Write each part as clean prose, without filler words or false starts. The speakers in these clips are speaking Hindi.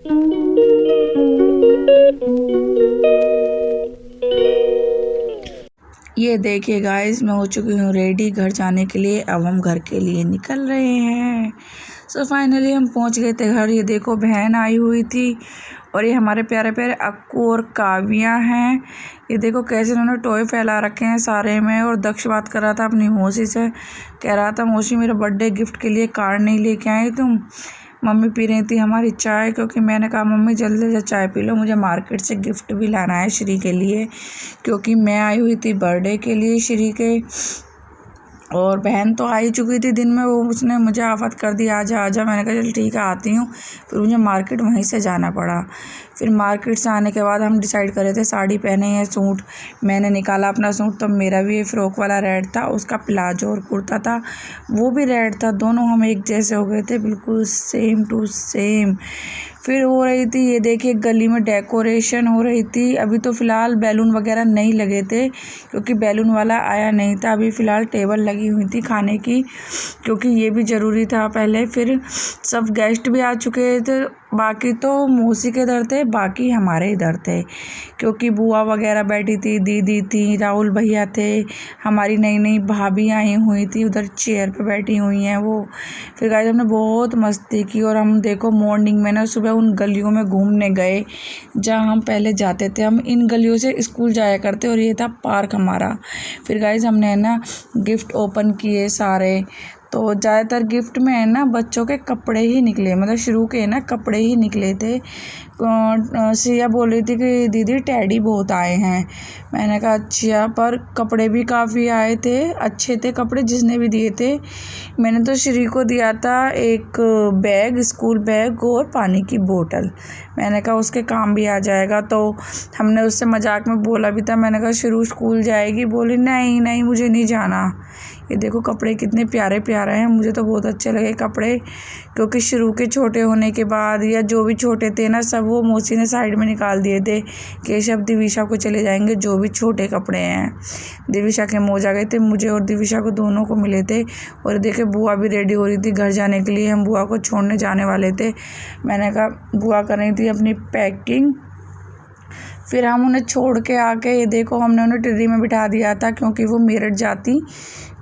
ये देखिए गाइस, मैं हो चुकी हूँ रेडी घर जाने के लिए। अब हम घर के लिए निकल रहे हैं। सो फाइनली हम पहुँच गए थे घर। ये देखो बहन आई हुई थी और ये हमारे प्यारे प्यारे अक्कू और काव्या हैं। ये देखो कैसे उन्होंने टॉय फैला रखे हैं सारे में। और दक्ष बात कर रहा था अपनी मौसी से, कह रहा था मौसी मेरे बर्थडे गिफ्ट के लिए कार्ड नहीं लेके आई तुम। मम्मी पी रही थी हमारी चाय, क्योंकि मैंने कहा मम्मी जल्दी से चाय पी लो, मुझे मार्केट से गिफ्ट भी लाना है श्री के लिए, क्योंकि मैं आई हुई थी बर्थडे के लिए श्री के। और बहन तो आ ही चुकी थी दिन में, वो उसने मुझे आफत कर दी आजा आजा। मैंने कहा चल ठीक है आती हूँ। फिर मुझे मार्केट वहीं से जाना पड़ा। फिर मार्केट से आने के बाद हम डिसाइड कर रहे थे साड़ी पहने या सूट। मैंने निकाला अपना सूट, तो मेरा भी फ्रॉक वाला रेड था, उसका प्लाजो और कुर्ता था वो भी रेड था। दोनों हम एक जैसे हो गए थे, बिल्कुल सेम टू सेम। फिर हो रही थी, ये देखिए गली में डेकोरेशन हो रही थी। अभी तो फ़िलहाल बैलून वगैरह नहीं लगे थे, क्योंकि बैलून वाला आया नहीं था। अभी फ़िलहाल टेबल लगी हुई थी खाने की, क्योंकि ये भी ज़रूरी था पहले। फिर सब गेस्ट भी आ चुके थे। बाकी तो मौसी के इधर थे, बाकी हमारे इधर थे, क्योंकि बुआ वगैरह बैठी थी, दीदी थी, राहुल भैया थे, हमारी नई नई भाभी आई हुई थी, उधर चेयर पे बैठी हुई हैं वो। फिर गाइस हमने बहुत मस्ती की। और हम देखो मॉर्निंग में ना सुबह उन गलियों में घूमने गए जहाँ हम पहले जाते थे। हम इन गलियों से स्कूल जाया करते और ये था पार्क हमारा। फिर गाइस हमने ना गिफ्ट ओपन किए सारे। तो ज़्यादातर गिफ्ट में है ना बच्चों के कपड़े ही निकले, मतलब शुरू के ना कपड़े ही निकले थे। सिया बोल रही थी कि दीदी टैडी बहुत आए हैं। मैंने कहा अच्छा, पर कपड़े भी काफ़ी आए थे, अच्छे थे कपड़े जिसने भी दिए थे। मैंने तो श्री को दिया था एक बैग, स्कूल बैग और पानी की बोतल। मैंने कहा उसके काम भी आ जाएगा। तो हमने उससे मजाक में बोला भी था, मैंने कहा शुरू स्कूल जाएगी, बोली नहीं नहीं मुझे नहीं जाना। ये देखो कपड़े कितने प्यारे प्यारे हैं, मुझे तो बहुत अच्छे लगे कपड़े, क्योंकि शुरू के छोटे होने के बाद या जो भी छोटे थे ना सब वो मौसी ने साइड में निकाल दिए थे। केशव दिविशा को चले जाएंगे जो भी छोटे कपड़े हैं। दिविशा के मौज आ गए थे, मुझे और दिविशा को दोनों को मिले थे। और देखे बुआ भी रेडी हो रही थी घर जाने के लिए, हम बुआ को छोड़ने जाने वाले थे। मैंने कहा बुआ कर रही थी अपनी पैकिंग। फिर हम उन्हें छोड़ के आके ये देखो हमने उन्हें टिर्री में बिठा दिया था, क्योंकि वो मेरठ जाती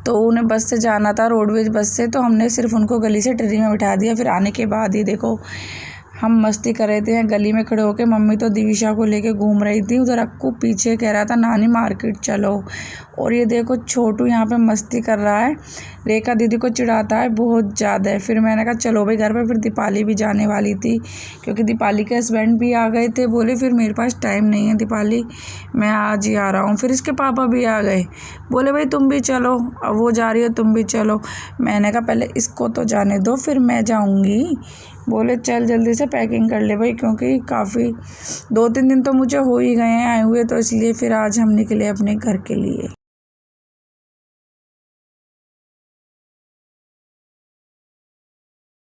तो उन्हें बस से जाना था, रोडवेज बस से। तो हमने सिर्फ उनको गली से टिर्री में बिठा दिया। फिर आने के बाद ये देखो हम मस्ती कर रहे थे गली में खड़े होके। मम्मी तो दिविशा को लेके घूम रही थी, उधर अक्कू पीछे कह रहा था नानी मार्केट चलो। और ये देखो छोटू यहाँ पे मस्ती कर रहा है, रेखा दीदी को चिढ़ाता है बहुत ज़्यादा। फिर मैंने कहा चलो भाई घर पे। फिर दीपाली भी जाने वाली थी, क्योंकि दीपाली के हस्बैंड भी आ गए थे। बोले फिर मेरे पास टाइम नहीं है दीपाली, मैं आज ही आ रहा हूँ। फिर इसके पापा भी आ गए, बोले भाई तुम भी चलो, अब वो जा रही हो तुम भी चलो। मैंने कहा पहले इसको तो जाने दो फिर मैं जाऊँगी। बोले चल जल्दी से पैकिंग कर ले भाई, क्योंकि काफ़ी 2-3 दिन तो मुझे हो ही गए हैं आए हुए, तो इसलिए फिर आज हम निकले अपने घर के लिए।